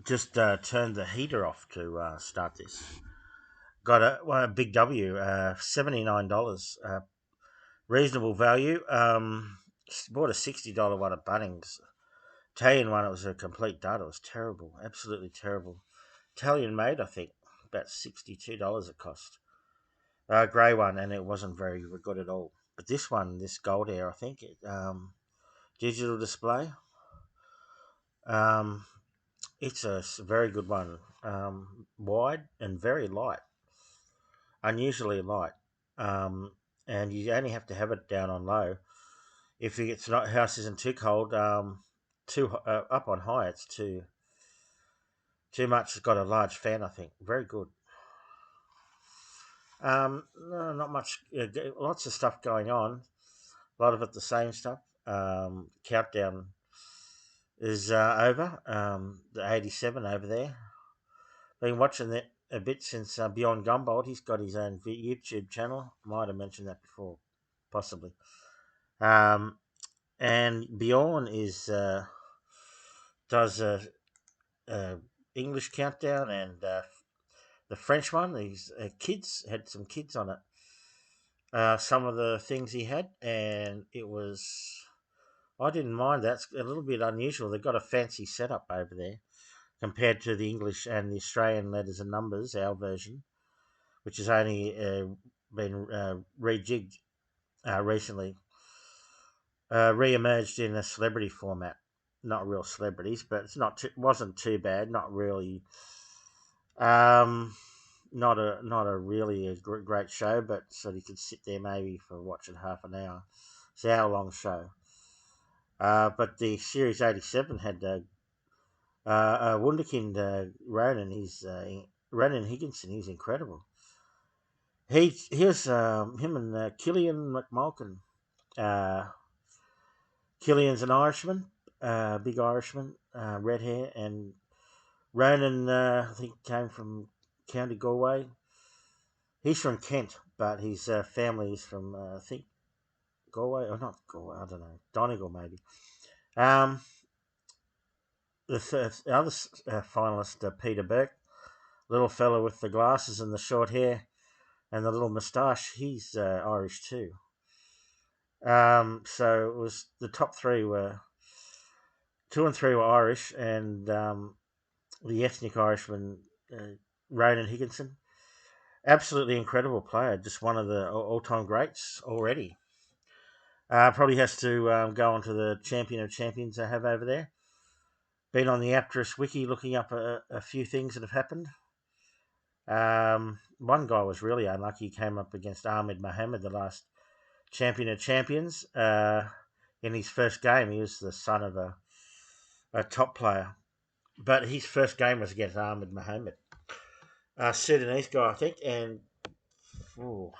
Just turned the heater off to start this. Got a big W, $79, reasonable value. Bought a $60 one at Bunnings. Italian one, it was a complete dud. It was terrible, absolutely terrible. Italian made, I think, about $62 it cost. Grey one, and it wasn't very good at all. But this one, this Gold Air, I think, digital display. Um, it's a very good one. Wide and very light, unusually light. Um, and you only have to have it down on low. If it's not house isn't too cold, too up on high, it's too much. It's got a large fan, I think. Very good. No, not much. Lots of stuff going on. A lot of it the same stuff. Countdown is over. The 87 over there. Been watching that a bit since Beyond Gumbold. He's got his own YouTube channel. Might have mentioned that before, possibly. Um, and Bjorn is does a English countdown and the French one. These kids had some kids on it. Some of the things he had, and it was. I didn't mind that. It's a little bit unusual. They've got a fancy setup over there compared to the English and the Australian letters and numbers, our version, which has only been rejigged recently, re-emerged in a celebrity format. Not real celebrities, but wasn't too bad. Not really. Um, not a really great show, but so you could sit there maybe for watching half an hour. It's an hour long show. But the Series 87 had Wunderkind Ronan. Ronan Higginson. He's incredible. Here's him and Killian McMulkin. Uh, Killian's an Irishman, big Irishman, red hair, and Ronan, I think, came from County Galway. He's from Kent, but his family is from, I think, Galway, or not Galway, I don't know, Donegal maybe. Um, the other finalist, Peter Burke, little fella with the glasses and the short hair and the little moustache, he's Irish too. So it was the top three were two and three were Irish, and the ethnic Irishman, Ronan Higginson, absolutely incredible player, just one of the all-time greats already. Probably has to go on to the Champion of Champions they have over there. Been on the Aptris wiki looking up a few things that have happened. One guy was really unlucky. He came up against Ahmed Mohammed, the last Champion of Champions. In his first game, he was the son of a top player. But his first game was against Ahmed Mohammed. Sudanese guy, I think. And ooh,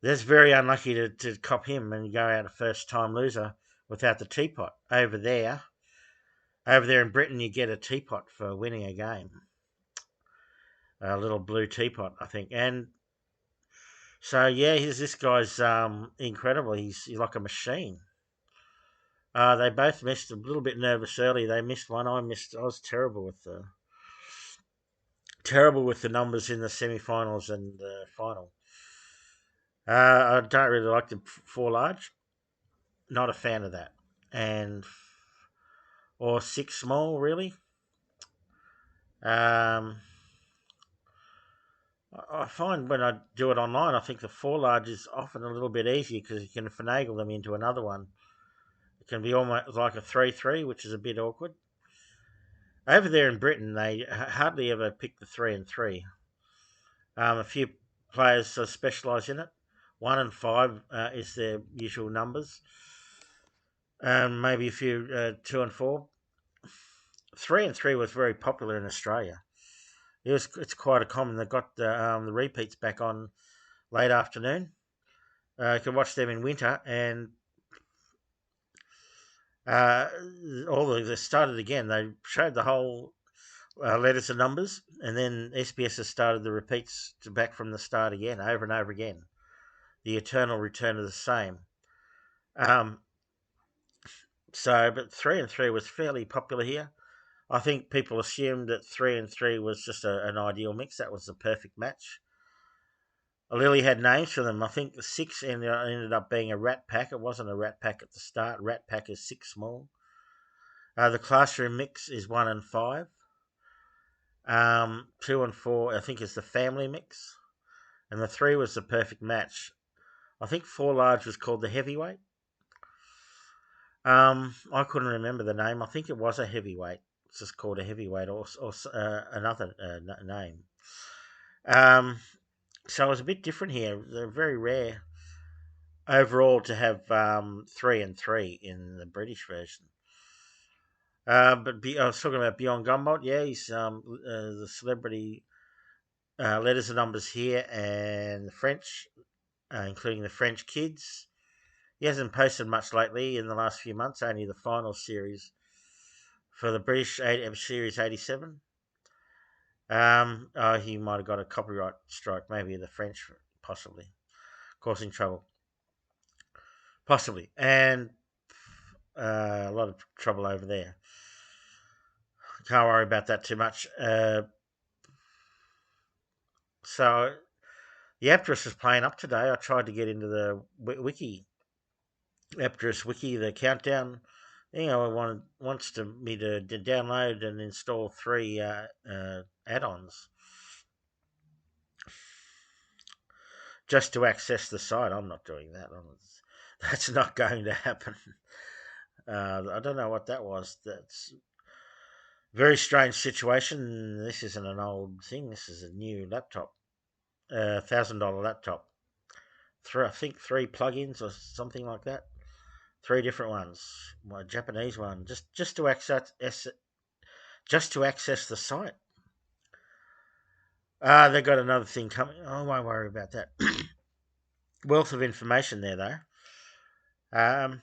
that's very unlucky to cop him and go out a first time loser without the teapot. Over there in Britain, you get a teapot for winning a game. A little blue teapot, I think. And so, yeah, this guy's incredible. He's like a machine. They both missed a little bit nervous early. They missed one. I missed. I was terrible with the numbers in the semi-finals and the final. I don't really like the four large. Not a fan of that. And or six small, really. Um, I find when I do it online, I think the four large is often a little bit easier because you can finagle them into another one. It can be almost like a 3-3, which is a bit awkward. Over there in Britain, they hardly ever pick the 3 and 3. A few players specialise in it. 1 and 5 is their usual numbers. Maybe a few 2 and 4. 3 and 3 was very popular in Australia. It's quite a common. They've got the repeats back on late afternoon. You can watch them in winter, and uh, they started again. They showed the whole letters and numbers, and then SBS has started the repeats back from the start again, over and over again. The eternal return of the same. Um, but 3 and 3 was fairly popular here. I think people assumed that 3 and 3 was just an ideal mix. That was the perfect match. Lily had names for them. I think the 6 ended up being a Rat Pack. It wasn't a Rat Pack at the start. Rat Pack is 6 small. The classroom mix is 1 and 5. 2 and 4, I think, is the family mix. And the 3 was the perfect match. I think 4 large was called the heavyweight. I couldn't remember the name. I think it was a heavyweight. It's just called a heavyweight or another name. Um, so it was a bit different here. They're very rare overall to have 3 and 3 in the British version. But I was talking about Beyond Gumbot. Yeah, he's the celebrity letters and numbers here, and the French, including the French kids. He hasn't posted much lately in the last few months. Only the final series for the British Series 87. He might have got a copyright strike, maybe the French, possibly, causing trouble, possibly, and a lot of trouble over there. Can't worry about that too much. So the Apterus is playing up today. I tried to get into the wiki, Apterus wiki, the countdown. Wants me to download and install 3 add-ons just to access the site. I'm not doing that. That's not going to happen. I don't know what that was. That's a very strange situation. This isn't an old thing. This is a new laptop, $1,000 laptop. I think 3 plugins or something like that. 3 different ones. My Japanese one, just to access the site. They've got another thing coming. I won't worry about that. Wealth of information there, though.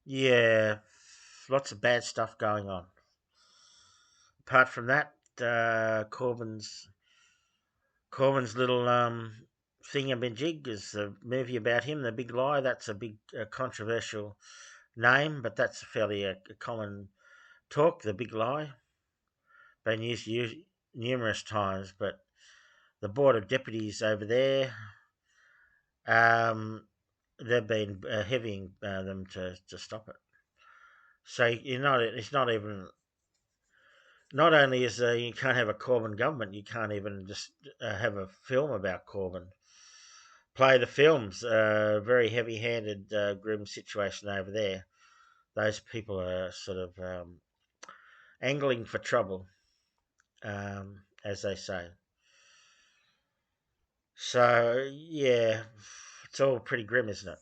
Yeah, lots of bad stuff going on. Apart from that, Corbyn's little thingamajig is a movie about him, The Big Lie. That's a big controversial name, but that's fairly a common talk. The Big Lie, been used numerous times, but the Board of Deputies over there, they've been heavying them to stop it. So it's not even. Not only is you can't have a Corbyn government, you can't even just have a film about Corbyn. Play the films. Very heavy-handed, grim situation over there. Those people are sort of angling for trouble, as they say. So yeah, it's all pretty grim, isn't it?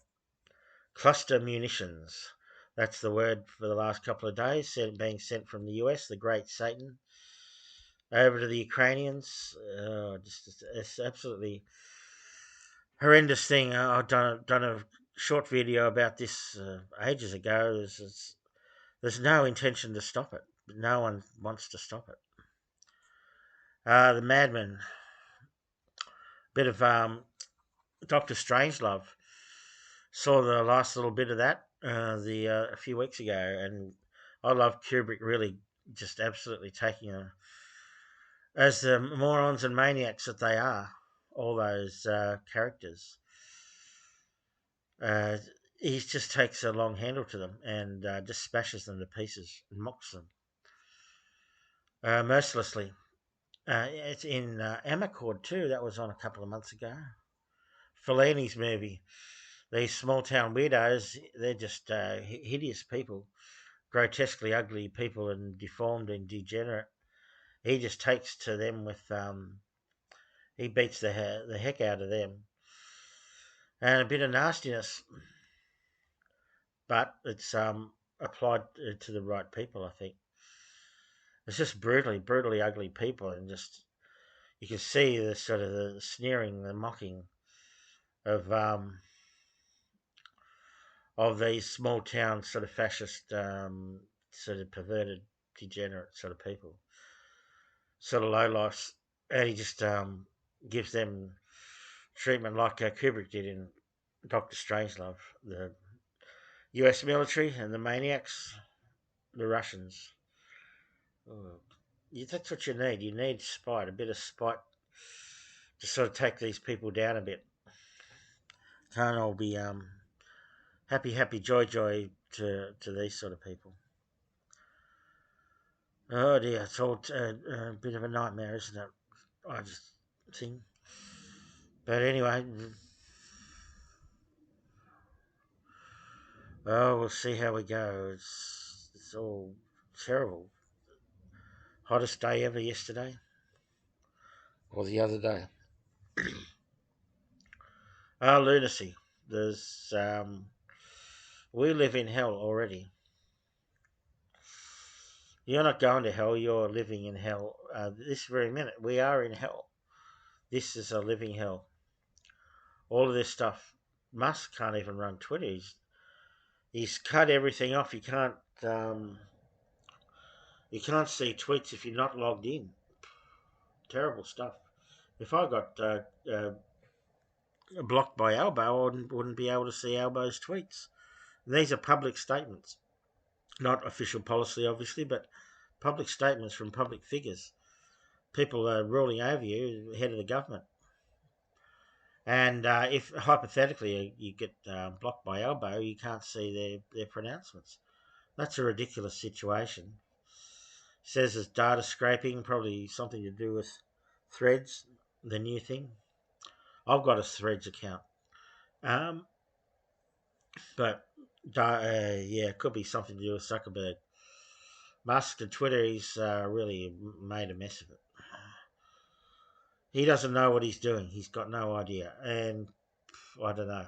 Cluster munitions. That's the word for the last couple of days, being sent from the US, the Great Satan, over to the Ukrainians. It's absolutely horrendous thing. I've done a short video about this ages ago. There's no intention to stop it. No one wants to stop it. The Madman, bit of Doctor Strangelove. Saw the last little bit of that a few weeks ago, and I love Kubrick really just absolutely taking as the morons and maniacs that they are, all those characters. He just takes a long handle to them and just smashes them to pieces and mocks them mercilessly. It's in Amarcord too. That was on a couple of months ago. Fellini's movie. These small town weirdos, they're just hideous people, grotesquely ugly people and deformed and degenerate. He just takes to them with, he beats the heck out of them. And a bit of nastiness, but it's applied to the right people, I think. It's just brutally ugly people, and just you can see the sort of the sneering, the mocking of these small town sort of fascist, sort of perverted, degenerate sort of people, sort of low lifes, and he just gives them treatment like Kubrick did in Doctor Strangelove, the U.S. military and the maniacs. the Russians. Oh, that's what you need. You need spite, a bit of spite to sort of take these people down a bit. Can't all be happy, happy, joy, joy to these sort of people. Oh dear, it's all a bit of a nightmare, isn't it? I just think. But anyway, oh, we'll see how we go. It's all terrible. Hottest day ever yesterday, or the other day. Oh, lunacy. There's we live in hell already. You're not going to hell. You're living in hell. This very minute, we are in hell. This is a living hell. All of this stuff. Musk can't even run Twitter. He's cut everything off. You can't see tweets if you're not logged in. Terrible stuff. If I got blocked by Albo, I wouldn't be able to see Albo's tweets. And these are public statements, not official policy, obviously, but public statements from public figures. People are ruling over you, head of the government. And if hypothetically you get blocked by Albo, you can't see their pronouncements. That's a ridiculous situation. Says there's data scraping, probably something to do with Threads, the new thing. I've got a Threads account. Um, but yeah, it could be something to do with Zuckerberg. Musk and Twitter, he's really made a mess of it. He doesn't know what he's doing. He's got no idea. And I don't know.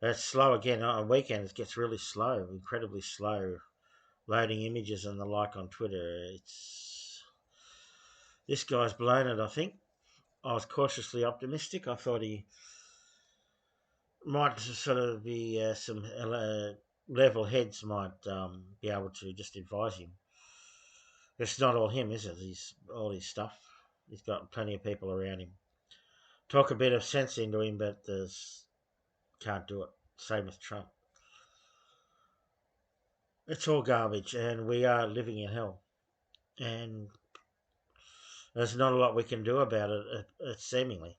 It's slow again. On weekends, it gets really slow, incredibly slow, loading images and the like on Twitter. This guy's blown it, I think. I was cautiously optimistic. I thought he might sort of be some level heads might be able to just advise him. It's not all him, is it? He's all his stuff. He's got plenty of people around him. Talk a bit of sense into him, but there's can't do it. Same with Trump. It's all garbage, and we are living in hell. And there's not a lot we can do about it, seemingly.